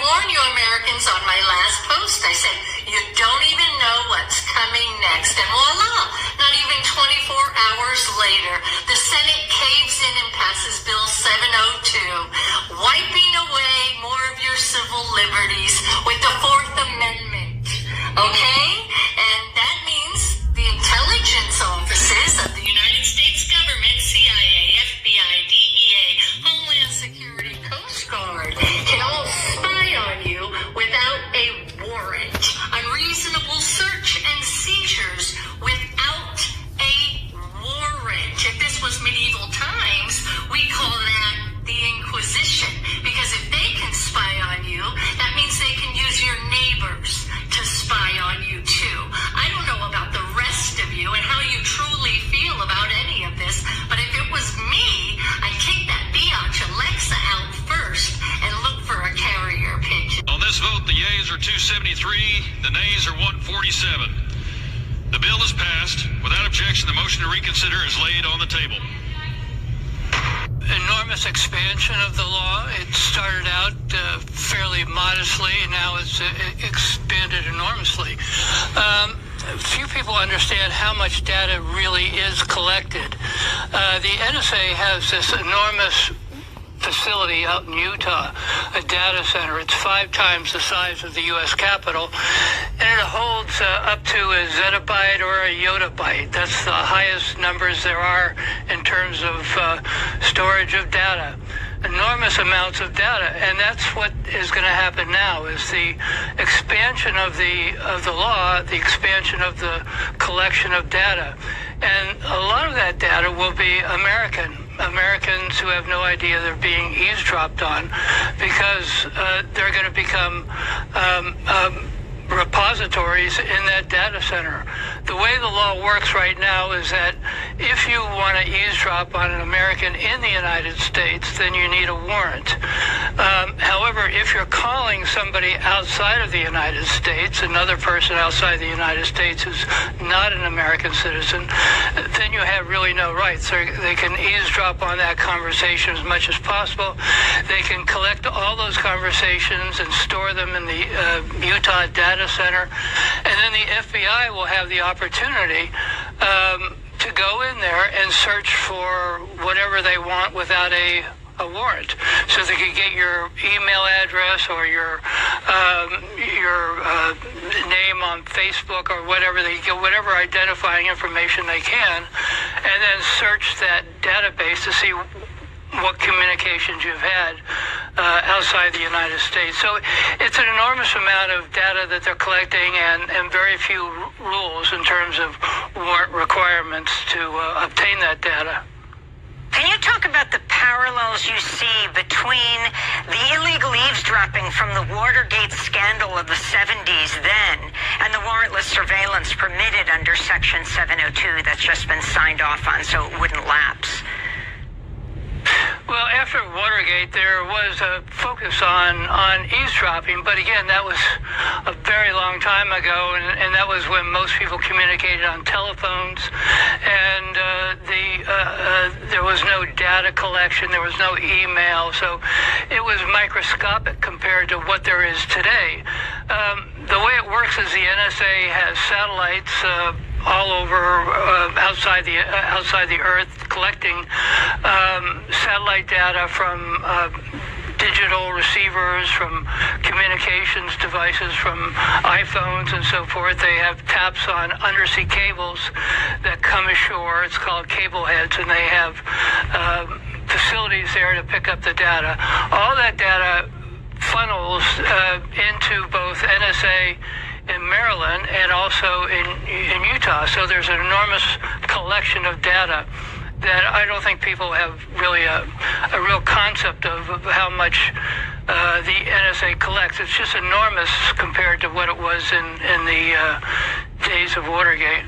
warned you Americans on my last post. I said, you don't even know what's coming next. And voila, not even 24 hours later, the Senate caves in and passes Bill 702, wiping away more of your civil liberties with the Fourth Amendment. Okay? And that means the intelligence offices of the United States government, CIA, FBI, DEA, Homeland Security, Coast Guard, can all spy on you without a warrant. Unreasonable search and seizures without a warrant. If this was medieval times, we call that the Inquisition. Because if they can spy on you, that means they can use your neighbors to spy on you too. I don't know about the rest of you and how you truly feel about any of this, but if it was me, I'd kick that biatch Alexa out first and look for a carrier pigeon. On this vote, the yeas are 273, the nays are 147. The bill is passed. Without objection, the motion to reconsider is laid on the table. Enormous expansion of the law. It started out fairly modestly, and now it's expanded enormously. Few people understand how much data really is collected. The NSA has this enormous facility out in Utah, a data center. It's 5 times the size of the U.S. Capitol, and it holds up to a zettabyte or a yottabyte. That's the highest numbers there are in terms of storage of data. Enormous amounts of data, and that's what is going to happen now, is the expansion of the law, the expansion of the collection of data. And a lot of that data will be Americans who have no idea they're being eavesdropped on, because they're going to become repositories in that data center. The way the law works right now is that if you want to eavesdrop on an American in the United States, then you need a warrant. However, if you're calling somebody outside of the United States, another person outside the United States who's not an American citizen, then you have really no rights. They can eavesdrop on that conversation as much as possible. They can collect all those conversations and store them in the Utah data center, and then the FBI will have the opportunity to go in there and search for whatever they want without a warrant. So they could get your email address or your name on Facebook or whatever. They get whatever identifying information they can, and then search that database to see what communications you've had outside the United States. So it's an enormous amount of data that they're collecting, and very few rules in terms of warrant requirements to obtain that data. Can you talk about the parallels you see between the illegal eavesdropping from the Watergate scandal of the 70s then and the warrantless surveillance permitted under Section 702 that's just been signed off on so it wouldn't lapse? Well, after Watergate, there was a focus on eavesdropping, but again, that was a very long time ago, and that was when most people communicated on telephones, and there was no data collection, there was no email, so it was microscopic compared to what there is today. The way it works is the NSA has satellites all over outside the Earth, collecting satellite data from digital receivers, from communications devices, from iPhones and so forth. They have taps on undersea cables that come ashore. It's called cable heads, and they have facilities there to pick up the data. All that data funnels into both NSA in Maryland and also in Utah. So there's an enormous collection of data that I don't think people have really a real concept of how much the NSA collects. It's just enormous compared to what it was in the days of Watergate.